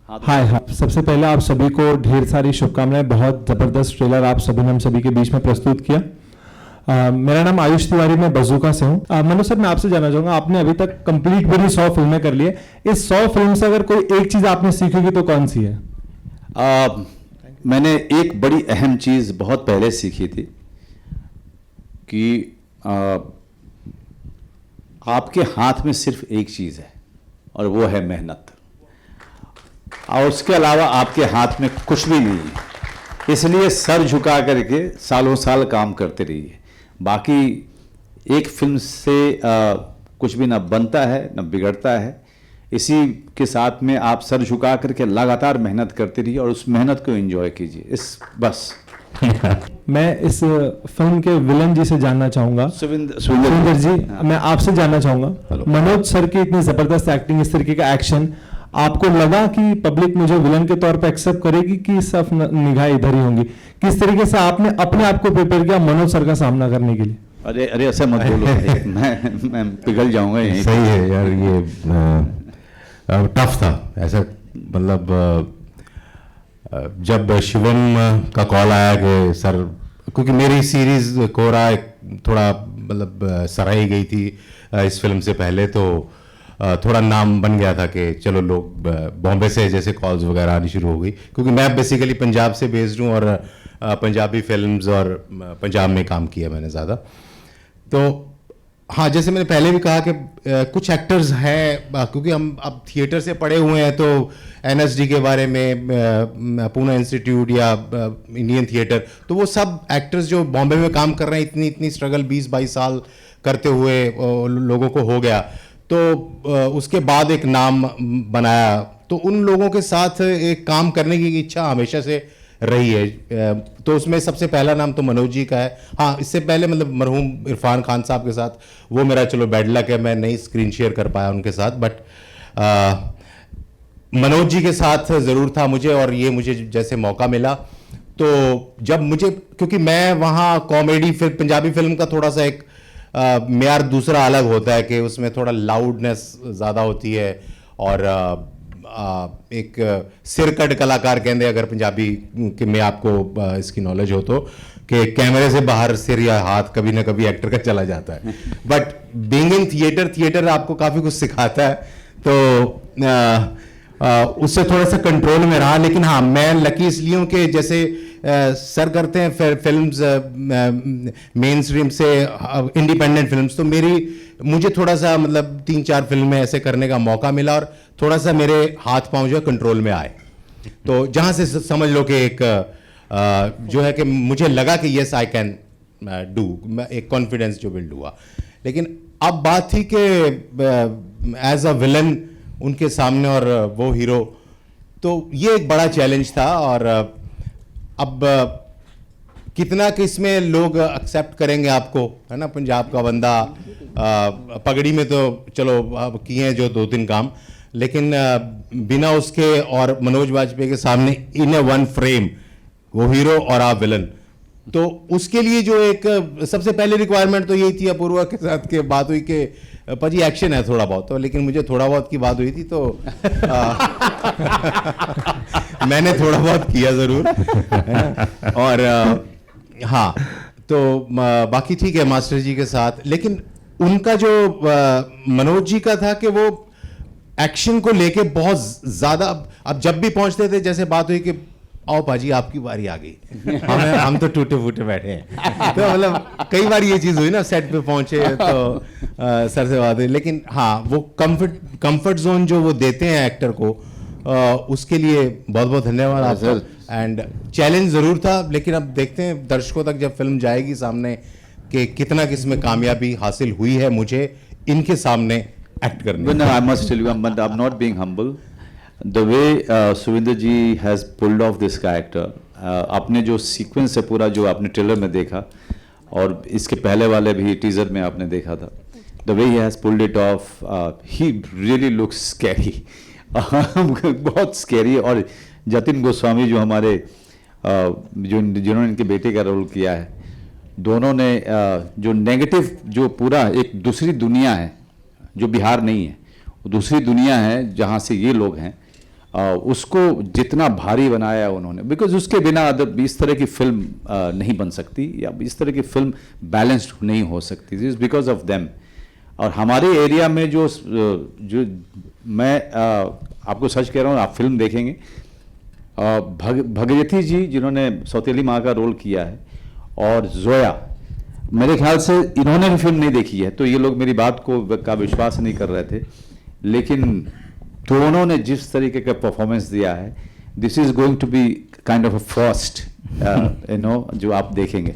हाय हाँ, सबसे पहले आप सभी को ढेर सारी शुभकामनाएं। बहुत ज़बरदस्त ट्रेलर आप सभी ने हम सभी के बीच में प्रस्तुत किया। मेरा नाम आयुष तिवारी, मैं बजूका से हूँ। मनोज सर, मैं आपसे जानना चाहूँगा, आपने अभी तक कंप्लीट पूरी 100 फिल्में कर ली है। इस 100 फिल्म से अगर कोई एक चीज़ आपने सीखी होगी तो कौन सी है? मैंने एक बड़ी अहम चीज़ बहुत पहले सीखी थी कि आपके हाथ में सिर्फ एक चीज़ है और वो है मेहनत, और उसके अलावा आपके हाथ में कुछ भी नहीं है। इसलिए सर झुका करके सालों साल काम करते रहिए। बाकी एक फिल्म से कुछ भी ना बनता है ना बिगड़ता है। इसी के साथ में आप सर झुका करके लगातार मेहनत करते रहिए और उस मेहनत को एंजॉय कीजिए। इस बस मैं इस फिल्म के विलन जी से जानना चाहूंगा। सुविंदर जी, मैं आपसे जानना चाहूंगा, मनोज सर की इतनी जबरदस्त एक्टिंग, इस तरीके का एक्शन, आपको लगा कि पब्लिक मुझे विलन के तौर पे एक्सेप्ट करेगी कि सब निगाह इधर ही होंगी? किस तरीके से आपने अपने आप को प्रिपेयर किया मनोज सर का सामना करने के लिए? अरे अरे ऐसा मत बोलो मैं पिघल जाऊंगा यहीं। सही है यार, ये टफ था ऐसा। मतलब जब शिवम का कॉल आया कि सर, क्योंकि मेरी सीरीज कोरा थोड़ा मतलब सराही गई थी इस फिल्म से पहले, तो थोड़ा नाम बन गया था कि चलो लोग बॉम्बे से जैसे कॉल्स वगैरह आनी शुरू हो गई, क्योंकि मैं बेसिकली पंजाब से बेस्ड हूँ और पंजाबी फिल्म्स और पंजाब में काम किया मैंने ज़्यादा। तो हाँ, जैसे मैंने पहले भी कहा कि कुछ एक्टर्स हैं, क्योंकि हम अब थिएटर से पढ़े हुए हैं, तो एनएसडी के बारे में, पूना इंस्टीट्यूट या इंडियन थिएटर, तो वो सब एक्टर्स जो बॉम्बे में काम कर रहे हैं, इतनी स्ट्रगल 20-22 साल करते हुए लोगों को हो गया, तो उसके बाद एक नाम बनाया, तो उन लोगों के साथ एक काम करने की इच्छा हमेशा से रही है। तो उसमें सबसे पहला नाम तो मनोज जी का है। हाँ, इससे पहले मतलब मरहूम इरफान खान साहब के साथ, वो मेरा चलो बैड लक है, मैं नहीं स्क्रीन शेयर कर पाया उनके साथ, बट मनोज जी के साथ ज़रूर था मुझे, और ये मुझे जैसे मौका मिला तो जब मुझे, क्योंकि मैं वहाँ कॉमेडी फिल्म, पंजाबी फिल्म का थोड़ा सा एक मेयार दूसरा अलग होता है कि उसमें थोड़ा लाउडनेस ज़्यादा होती है, और एक सिरकट कलाकार कहते हैं अगर पंजाबी के में आपको इसकी नॉलेज हो तो, कि कैमरे से बाहर सिर या हाथ कभी ना कभी एक्टर का चला जाता है, बट बीइंग इन थिएटर आपको काफ़ी कुछ सिखाता है, तो उससे थोड़ा सा कंट्रोल में रहा। लेकिन हाँ, मैं लकी इसलिए हूँ कि जैसे सर करते हैं फिल्म्स मेन स्ट्रीम से इंडिपेंडेंट फिल्म्स, तो मुझे थोड़ा सा मतलब 3-4 फिल्में ऐसे करने का मौका मिला, और थोड़ा सा मेरे हाथ पांव जो है कंट्रोल में आए, तो जहाँ से समझ लो कि एक जो है कि मुझे लगा कि यस आई कैन डू, एक कॉन्फिडेंस जो बिल्ड हुआ। लेकिन अब बात थी कि एज अ विलन उनके सामने और वो हीरो, तो ये एक बड़ा चैलेंज था। और अब कितना कि इसमें लोग एक्सेप्ट करेंगे आपको, है ना, पंजाब का बंदा, पगड़ी में तो चलो किए हैं जो 2-3 काम, लेकिन बिना उसके और मनोज वाजपेयी के सामने इन ए वन फ्रेम वो हीरो और आप विलन, तो उसके लिए जो एक सबसे पहले रिक्वायरमेंट तो यही थी, अपूर्वा के साथ के बात हुई कि पाजी एक्शन है थोड़ा बहुत, तो लेकिन मुझे थोड़ा बहुत की बात हुई थी, तो मैंने थोड़ा बहुत किया ज़रूर, और हाँ, तो बाकी ठीक है मास्टर जी के साथ। लेकिन उनका जो मनोज जी का था कि वो एक्शन को लेके बहुत ज़्यादा, अब जब भी पहुंचते थे जैसे बात हुई कि आओ पाजी आपकी बारी आ गई, हम तो टूटे फूटे बैठे हैं, तो मतलब कई बार ये चीज़ हुई ना, सेट पे पहुंचे तो सर से बात हुई। लेकिन हाँ, वो कंफर्ट जोन जो वो देते हैं एक्टर को, उसके लिए बहुत बहुत धन्यवाद आपका। एंड चैलेंज ज़रूर था, लेकिन अब देखते हैं दर्शकों तक जब फिल्म जाएगी सामने कि कितना किसमें कामयाबी हासिल हुई है मुझे इनके सामने एक्ट करने में। I must tell you, I'm not being humble. The way Suvinder ji has pulled off this character, आपने जो सीक्वेंस है पूरा, जो आपने ट्रेलर में देखा और इसके पहले वाले भी टीजर में आपने देखा था, the way he has pulled it off, he really looks scary. बहुत स्कैरी। और जतिन गोस्वामी जो हमारे जिन्होंने इनके बेटे का रोल किया है, दोनों ने जो नेगेटिव, जो पूरा एक दूसरी दुनिया है जो बिहार नहीं है, वो दूसरी दुनिया है जहाँ से ये लोग हैं, उसको जितना भारी बनाया उन्होंने, बिकॉज उसके बिना इस तरह की फिल्म नहीं बन सकती, या इस तरह की फिल्म बैलेंस्ड नहीं हो सकती, दिस बिकॉज ऑफ देम। और हमारे एरिया में जो मैं आपको सच कह रहा हूँ, आप फिल्म देखेंगे, भगीरथी जी जिन्होंने सौतेली माँ का रोल किया है, और जोया, मेरे ख्याल से इन्होंने भी फिल्म नहीं देखी है, तो ये लोग मेरी बात का विश्वास नहीं कर रहे थे, लेकिन दोनों ने जिस तरीके का परफॉर्मेंस दिया है, this is going to be kind of a first, जो आप देखेंगे।